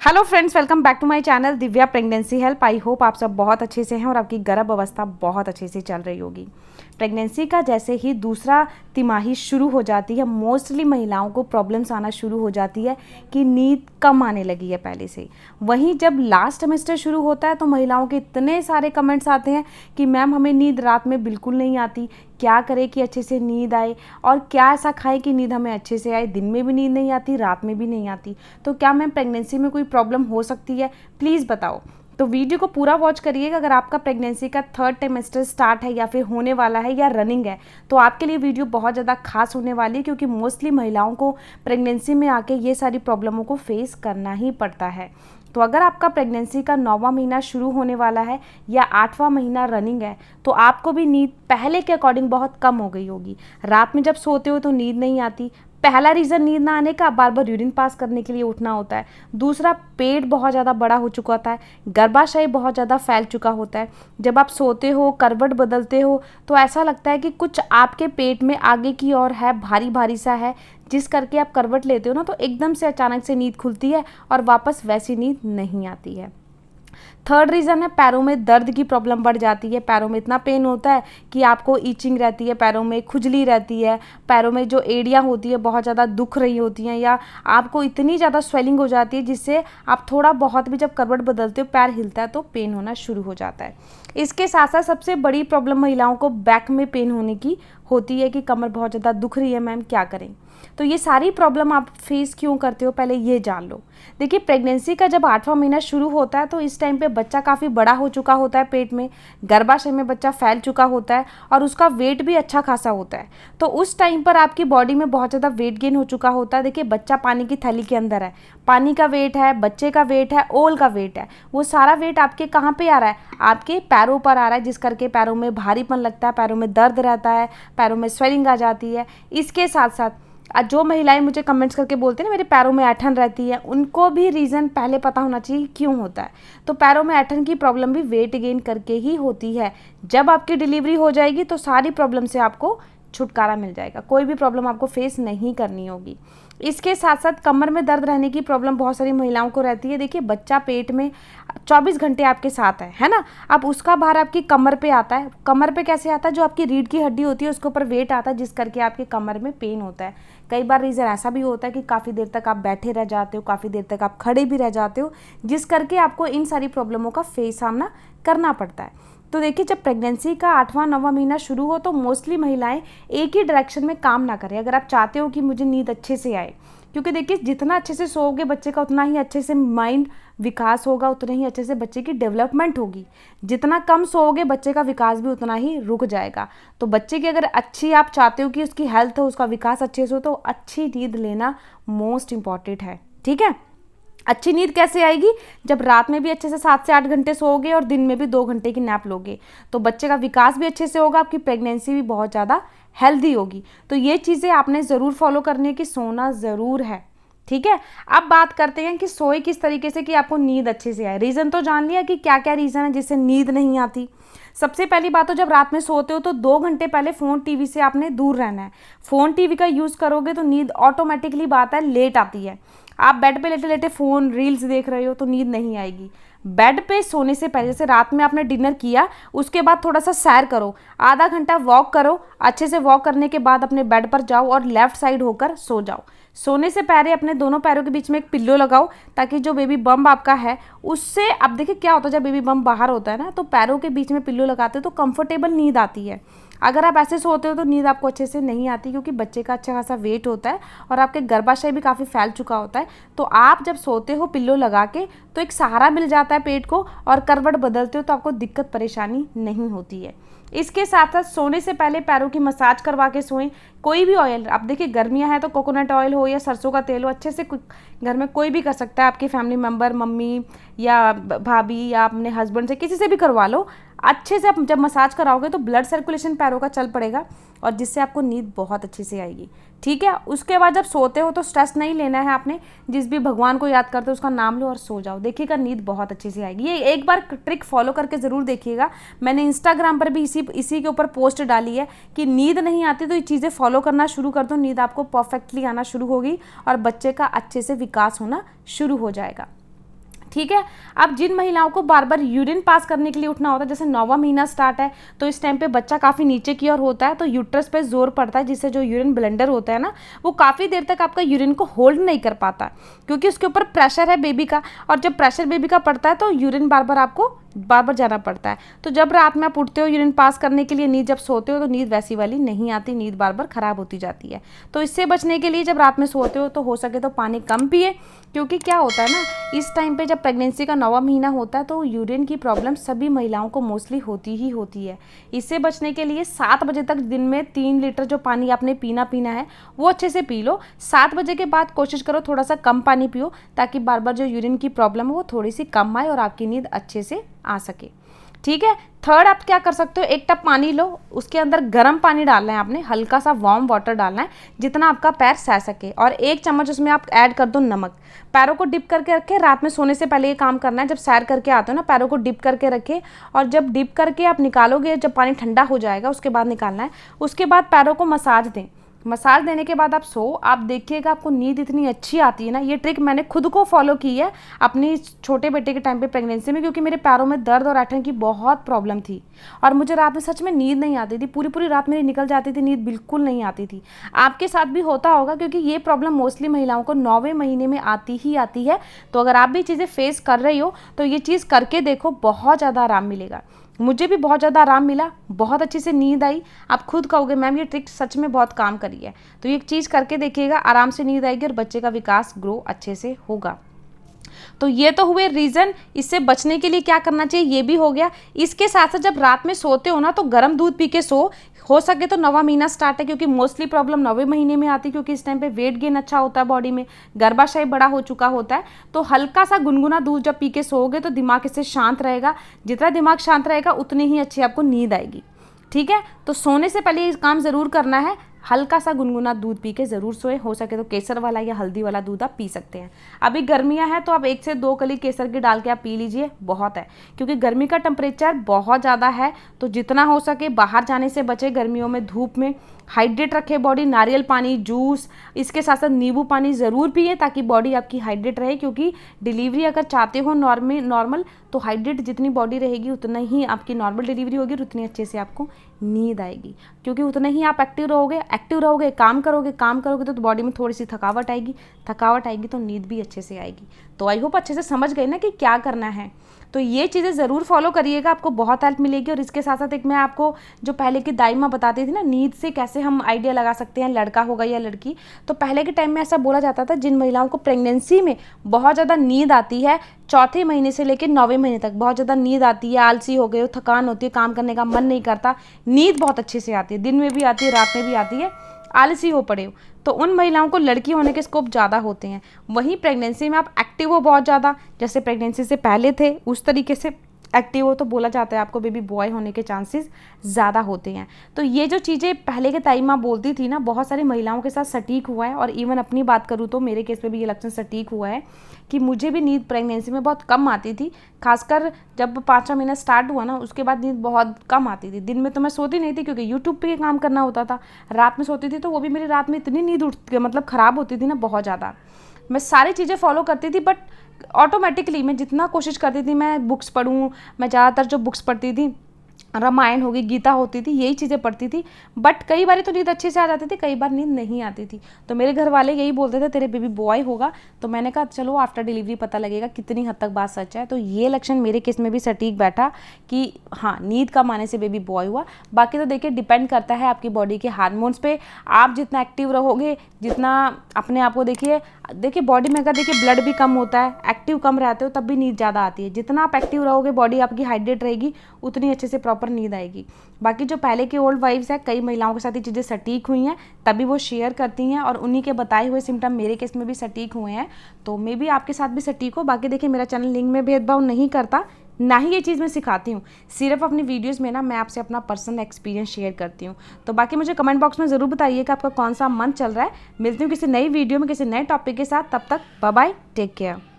Hello friends, welcome back to my channel Divya pregnancy help. I hope आप सब बहुत अच्छे से हैं और आपकी गर्भ अवस्था बहुत अच्छे से चल रही होगी। प्रेगनेंसी का जैसे ही दूसरा तिमाही शुरू हो जाती है, मोस्टली महिलाओं को प्रॉब्लम्स आना शुरू हो जाती है कि नींद कम आने लगी है पहले से। वहीं जब लास्ट सेमेस्टर शुरू होता है तो महिलाओं के इतने सारे कमेंट्स आते हैं कि मैम हमें नींद रात में बिल्कुल नहीं आती, क्या करें कि अच्छे से नींद आए, और क्या ऐसा खाएं कि नींद हमें अच्छे से आए। दिन में भी नींद नहीं आती, रात में भी नहीं आती, तो क्या मैम प्रेगनेंसी में कोई प्रॉब्लम हो सकती है? प्लीज़ बताओ। तो वीडियो को पूरा वॉच करिएगा। अगर आपका प्रेगनेंसी का 3rd ट्राइमेस्टर स्टार्ट है या फिर होने वाला है या रनिंग है तो आपके लिए वीडियो बहुत ज़्यादा खास होने वाली है, क्योंकि मोस्टली महिलाओं को प्रेगनेंसी में आके ये सारी प्रॉब्लमों को फेस करना ही पड़ता है। तो अगर आपका प्रेगनेंसी का 9वां महीना शुरू होने वाला है या 8वां महीना रनिंग है तो आपको भी नींद पहले के अकॉर्डिंग बहुत कम हो गई होगी। रात में जब सोते हो तो नींद नहीं आती। पहला रीज़न नींद ना आने का, बार बार यूरिन पास करने के लिए उठना होता है। दूसरा, पेट बहुत ज़्यादा बड़ा हो चुका होता है, गर्भाशय बहुत ज़्यादा फैल चुका होता है। जब आप सोते हो, करवट बदलते हो तो ऐसा लगता है कि कुछ आपके पेट में आगे की ओर है, भारी भारी सा है, जिस करके आप करवट लेते हो ना तो एकदम से अचानक से नींद खुलती है और वापस वैसी नींद नहीं आती है। 3rd रीज़न है, पैरों में दर्द की प्रॉब्लम बढ़ जाती है। पैरों में इतना पेन होता है कि आपको ईचिंग रहती है, पैरों में खुजली रहती है, पैरों में जो एड़ियाँ होती है बहुत ज़्यादा दुख रही होती हैं, या आपको इतनी ज़्यादा स्वेलिंग हो जाती है जिससे आप थोड़ा बहुत भी जब करवट बदलते हो, पैर हिलता है तो पेन होना शुरू हो जाता है। इसके साथ साथ सबसे बड़ी प्रॉब्लम महिलाओं को बैक में पेन होने की होती है कि कमर बहुत ज़्यादा दुख रही है, मैम क्या करें? तो ये सारी प्रॉब्लम आप फेस क्यों करते हो, पहले ये जान लो। देखिए, प्रेगनेंसी का जब 8वां महीना शुरू होता है तो इस टाइम पे बच्चा काफ़ी बड़ा हो चुका होता है, पेट में गर्भाशय में बच्चा फैल चुका होता है और उसका वेट भी अच्छा खासा होता है। तो उस टाइम पर आपकी बॉडी में बहुत ज़्यादा वेट गेन हो चुका होता है। देखिए, बच्चा पानी की थैली के अंदर है, पानी का वेट है, बच्चे का वेट है, ओल का वेट है, वो सारा वेट आपके कहाँ पे आ रहा है? आपके पैरों पर आ रहा है, जिस करके पैरों में भारीपन लगता है, पैरों में दर्द रहता है, पैरों में स्वेलिंग आ जाती है। इसके साथ साथ जो महिलाएं मुझे कमेंट्स करके बोलती हैं ना मेरे पैरों में ऐंठन रहती है, उनको भी रीज़न पहले पता होना चाहिए क्यों होता है। तो पैरों में ऐंठन की प्रॉब्लम भी वेट गेन करके ही होती है। जब आपकी डिलीवरी हो जाएगी तो सारी प्रॉब्लम से आपको छुटकारा मिल जाएगा, कोई भी प्रॉब्लम आपको फेस नहीं करनी होगी। इसके साथ साथ कमर में दर्द रहने की प्रॉब्लम बहुत सारी महिलाओं को रहती है। देखिए, बच्चा पेट में 24 घंटे आपके साथ है ना। अब उसका भार आपकी कमर पे आता है। कमर पे कैसे आता है? जो आपकी रीढ़ की हड्डी होती है उसके ऊपर वेट आता है, जिस करके आपके कमर में पेन होता है। कई बार रीज़न ऐसा भी होता है कि काफ़ी देर तक आप बैठे रह जाते हो, काफ़ी देर तक आप खड़े भी रह जाते हो, जिस करके आपको इन सारी प्रॉब्लमों का फेस सामना करना पड़ता है। तो देखिए, जब प्रेगनेंसी का 8वां 9वां महीना शुरू हो तो मोस्टली महिलाएं एक ही डायरेक्शन में काम ना करें। अगर आप चाहते हो कि मुझे नींद अच्छे से आए, क्योंकि देखिए जितना अच्छे से सोओगे बच्चे का उतना ही अच्छे से माइंड विकास होगा, उतना ही अच्छे से बच्चे की डेवलपमेंट होगी। जितना कम सोओगे बच्चे का विकास भी उतना ही रुक जाएगा। तो बच्चे की अगर अच्छी आप चाहते हो कि उसकी हेल्थ हो, उसका विकास अच्छे से हो, तो अच्छी नींद लेना मोस्ट इम्पॉर्टेंट है। ठीक है, अच्छी नींद कैसे आएगी? जब रात में भी अच्छे से 7 से 8 घंटे सोओगे और दिन में भी 2 घंटे की नैप लोगे, तो बच्चे का विकास भी अच्छे से होगा, आपकी प्रेगनेंसी भी बहुत ज़्यादा हेल्दी होगी। तो ये चीज़ें आपने ज़रूर फॉलो करनी है कि सोना ज़रूर है। ठीक है, अब बात करते हैं कि सोए किस तरीके से कि आपको नींद अच्छे से आए। रीज़न तो जान लिया कि क्या क्या रीज़न है जिससे नींद नहीं आती। सबसे पहली बात तो जब रात में सोते हो तो 2 घंटे पहले फ़ोन टीवी से आपने दूर रहना है। फ़ोन टीवी का यूज़ करोगे तो नींद ऑटोमेटिकली बात है लेट आती है। आप बेड पे लेटे लेटे फ़ोन रील्स देख रहे हो तो नींद नहीं आएगी। बेड पे सोने से पहले, जैसे रात में आपने डिनर किया उसके बाद थोड़ा सा सैर करो, आधा घंटा वॉक करो। अच्छे से वॉक करने के बाद अपने बेड पर जाओ और लेफ़्ट साइड होकर सो जाओ। सोने से पहले अपने दोनों पैरों के बीच में एक पिल्लो लगाओ, ताकि जो बेबी बम्प आपका है उससे, अब देखिए क्या होता है जब बेबी बम्प बाहर होता है ना तो पैरों के बीच में पिल्लो लगाते हो तो कंफर्टेबल नींद आती है। अगर आप ऐसे सोते हो तो नींद आपको अच्छे से नहीं आती, क्योंकि बच्चे का अच्छा खासा वेट होता है और आपके गर्भाशय भी काफ़ी फैल चुका होता है। तो आप जब सोते हो पिल्लो लगा के तो एक सहारा मिल जाता है पेट को, और करवट बदलते हो तो आपको दिक्कत परेशानी नहीं होती है। इसके साथ साथ सोने से पहले पैरों की मसाज करवा के सोएं। कोई भी ऑयल, अब देखिए गर्मियां हैं तो कोकोनट ऑयल हो या सरसों का तेल हो, अच्छे से घर में कोई भी कर सकता है, आपके फैमिली मेम्बर, मम्मी या भाभी या अपने हस्बैंड से किसी से भी करवा लो। अच्छे से आप जब मसाज कराओगे तो ब्लड सर्कुलेशन पैरों का चल पड़ेगा और जिससे आपको नींद बहुत अच्छे से आएगी। ठीक है, उसके बाद जब सोते हो तो स्ट्रेस नहीं लेना है आपने, जिस भी भगवान को याद करते हो उसका नाम लो और सो जाओ। देखिएगा नींद बहुत अच्छे से आएगी। ये एक बार ट्रिक फॉलो करके ज़रूर देखिएगा। मैंने इंस्टाग्राम पर भी इसी के ऊपर पोस्ट डाली है कि नींद नहीं आती तो ये चीज़ें फॉलो करना शुरू कर दो, नींद आपको परफेक्टली आना शुरू होगी और बच्चे का अच्छे से विकास होना शुरू हो जाएगा। ठीक है। अब जिन महिलाओं को बार बार यूरिन पास करने के लिए उठना होता है, जैसे 9वां महीना स्टार्ट है तो इस टाइम पे बच्चा काफ़ी नीचे की ओर होता है, तो यूट्रस पे जोर पड़ता है, जिससे जो यूरिन ब्लेंडर होता है ना, वो काफ़ी देर तक आपका यूरिन को होल्ड नहीं कर पाता, क्योंकि उसके ऊपर प्रेशर है बेबी का, और जब प्रेशर बेबी का पड़ता है तो यूरिन बार बार जाना पड़ता है। तो जब रात में आप उठते हो यूरिन पास करने के लिए, नींद जब सोते हो तो नींद वैसी वाली नहीं आती, नींद बार बार खराब होती जाती है। तो इससे बचने के लिए जब रात में सोते हो तो हो सके तो पानी कम पिए, क्योंकि क्या होता है ना, इस टाइम पे जब प्रेगनेंसी का 9वां महीना होता है तो यूरिन की प्रॉब्लम सभी महिलाओं को मोस्टली होती ही होती है। इससे बचने के लिए 7 बजे तक दिन में 3 लीटर जो पानी आपने पीना है वो अच्छे से पी लो। 7 बजे के बाद कोशिश करो थोड़ा सा कम पानी पियो, ताकि बार बार जो यूरिन की प्रॉब्लम है वो थोड़ी सी कम आए और आपकी नींद अच्छे से आ सके, ठीक है। थर्ड, आप क्या कर सकते हो, 1 टब पानी लो, उसके अंदर गर्म पानी डालना है आपने, हल्का सा वार्म वाटर डालना है जितना आपका पैर सह सके, और 1 चम्मच उसमें आप ऐड कर दो नमक। पैरों को डिप करके रखे, रात में सोने से पहले ये काम करना है। जब सैर करके आते हो ना, पैरों को डिप करके रखे, और जब डिप करके आप निकालोगे, जब पानी ठंडा हो जाएगा उसके बाद निकालना है। उसके बाद पैरों को मसाज दें, मसाज देने के बाद आप आप देखिएगा आपको नींद इतनी अच्छी आती है ना। ये ट्रिक मैंने खुद को फॉलो की है अपनी छोटे बेटे के टाइम पे प्रेगनेंसी में, क्योंकि मेरे पैरों में दर्द और ऐंठन की बहुत प्रॉब्लम थी, और मुझे रात में सच में नींद नहीं आती थी, पूरी रात मेरी निकल जाती थी, नींद बिल्कुल नहीं आती थी। आपके साथ भी होता होगा, क्योंकि ये प्रॉब्लम मोस्टली महिलाओं को 9वें महीने में आती ही आती है। तो अगर आप भी चीज़ें फेस कर रही हो तो ये चीज़ करके देखो, बहुत ज़्यादा आराम मिलेगा। मुझे भी बहुत ज़्यादा आराम मिला, बहुत अच्छे से नींद आई। आप खुद कहोगे मैम ये ट्रिक सच में बहुत काम करी है। तो ये चीज़ करके देखिएगा, आराम से नींद आएगी और बच्चे का विकास ग्रो अच्छे से होगा। तो ये तो हुए रीज़न, इससे बचने के लिए क्या करना चाहिए ये भी हो गया। इसके साथ साथ जब रात में सोते हो ना तो गर्म दूध पी के सो, हो सके तो 9वां महीना स्टार्ट है, क्योंकि मोस्टली प्रॉब्लम 9वें महीने में आती है, क्योंकि इस टाइम पे वेट गेन अच्छा होता है बॉडी में, गर्भाशय बड़ा हो चुका होता है। तो हल्का सा गुनगुना दूध जब पी के सोओगे तो दिमाग इससे शांत रहेगा, जितना दिमाग शांत रहेगा उतनी ही अच्छी आपको नींद आएगी, ठीक है। तो सोने से पहले ये काम ज़रूर करना है, हल्का सा गुनगुना दूध पी के ज़रूर सोए, हो सके तो केसर वाला या हल्दी वाला दूध आप पी सकते हैं। अभी गर्मियां हैं तो आप 1 से 2 कली केसर की डाल के आप पी लीजिए, बहुत है, क्योंकि गर्मी का टेम्परेचर बहुत ज़्यादा है। तो जितना हो सके बाहर जाने से बचे, गर्मियों में धूप में हाइड्रेट रखे बॉडी, नारियल पानी, जूस, इसके साथ साथ नींबू पानी ज़रूर पिए, ताकि बॉडी आपकी हाइड्रेट रहे, क्योंकि डिलीवरी अगर चाहते हो नॉर्मल तो हाइड्रेट जितनी बॉडी रहेगी उतना ही आपकी नॉर्मल डिलीवरी होगी और उतनी अच्छे से आपको नींद आएगी, क्योंकि उतना ही आप एक्टिव रहोगे, काम करोगे तो बॉडी में थोड़ी सी थकावट आएगी तो नींद भी अच्छे से आएगी। तो आई होप अच्छे से समझ गए ना कि क्या करना है। तो ये चीज़ें ज़रूर फॉलो करिएगा, आपको बहुत हेल्प मिलेगी। और इसके साथ साथ एक मैं आपको जो पहले की दाई माँ बताती थी ना, नींद से कैसे हम आइडिया लगा सकते हैं, लड़का होगा या लड़की। तो पहले के टाइम में ऐसा बोला जाता था, जिन महिलाओं को प्रेगनेंसी में बहुत ज़्यादा नींद आती है, 4थे महीने से लेकर 9वें महीने तक बहुत ज़्यादा नींद आती है, आलसी हो गए हो, थकान होती है, काम करने का मन नहीं करता, नींद बहुत अच्छे से आती है, दिन में भी आती है, रात में भी आती है, आलसी हो पड़े हो, तो उन महिलाओं को लड़की होने के स्कोप ज़्यादा होते हैं। वहीं प्रेगनेंसी में आप एक्टिव हो बहुत ज़्यादा, जैसे प्रेगनेंसी से पहले थे उस तरीके से एक्टिव हो, तो बोला जाता है आपको बेबी बॉय होने के चांसेस ज़्यादा होते हैं। तो ये जो चीज़ें पहले के ताई माँ बोलती थी ना, बहुत सारी महिलाओं के साथ सटीक हुआ है। और इवन अपनी बात करूँ तो मेरे केस में भी ये लक्षण सटीक हुआ है कि मुझे भी नींद प्रेगनेंसी में बहुत कम आती थी, खासकर जब 5वां महीना स्टार्ट हुआ ना, उसके बाद नींद बहुत कम आती थी। दिन में तो मैं सोती नहीं थी, क्योंकि यूट्यूब पे काम करना होता था। रात में सोती थी तो वो भी मेरी रात में इतनी नींद मतलब ख़राब होती थी ना, बहुत ज़्यादा। मैं सारी चीज़ें फॉलो करती थी, बट ऑटोमेटिकली मैं जितना कोशिश करती थी मैं बुक्स पढूं, मैं ज़्यादातर जो बुक्स पढ़ती थी, रामायण होगी, गीता होती थी, यही चीज़ें पढ़ती थी। बट कई बार तो नींद अच्छे से आ जाती थी, कई बार नींद नहीं आती थी। तो मेरे घर वाले यही बोलते थे तेरे बेबी बॉय होगा। तो मैंने कहा चलो आफ्टर डिलीवरी पता लगेगा कितनी हद तक बात सच है। तो ये लक्षण मेरे केस में भी सटीक बैठा कि हाँ, नींद कम आने से बेबी बॉय हुआ। बाकी तो देखिए डिपेंड करता है आपकी बॉडी के हार्मोन्स पे। आप जितना एक्टिव रहोगे, जितना अपने आप को देखिए बॉडी में अगर देखिए ब्लड भी कम होता है, एक्टिव कम रहते हो तब भी नींद ज़्यादा आती है। जितना आप एक्टिव रहोगे, बॉडी आपकी हाइड्रेट रहेगी, उतनी अच्छे से प्रॉपर नींद आएगी। बाकी जो पहले की ओल्ड वाइफ्स है, कई महिलाओं के साथ ये चीज़ें सटीक हुई हैं, तभी वो शेयर करती हैं, और उन्हीं के बताए हुए सिम्टम मेरे केस में भी सटीक हुए हैं। तो मे भी आपके साथ भी सटीक हो। बाकी देखिए मेरा चैनल लिंग में भेदभाव नहीं करता, ना ही ये चीज़ मैं सिखाती हूँ। सिर्फ अपनी वीडियोस में ना मैं आपसे अपना पर्सनल एक्सपीरियंस शेयर करती हूँ। तो बाकी मुझे कमेंट बॉक्स में ज़रूर बताइए कि आपका कौन सा मंथ चल रहा है। मिलती हूँ किसी नई वीडियो में किसी नए टॉपिक के साथ। तब तक बाय बाय, टेक केयर।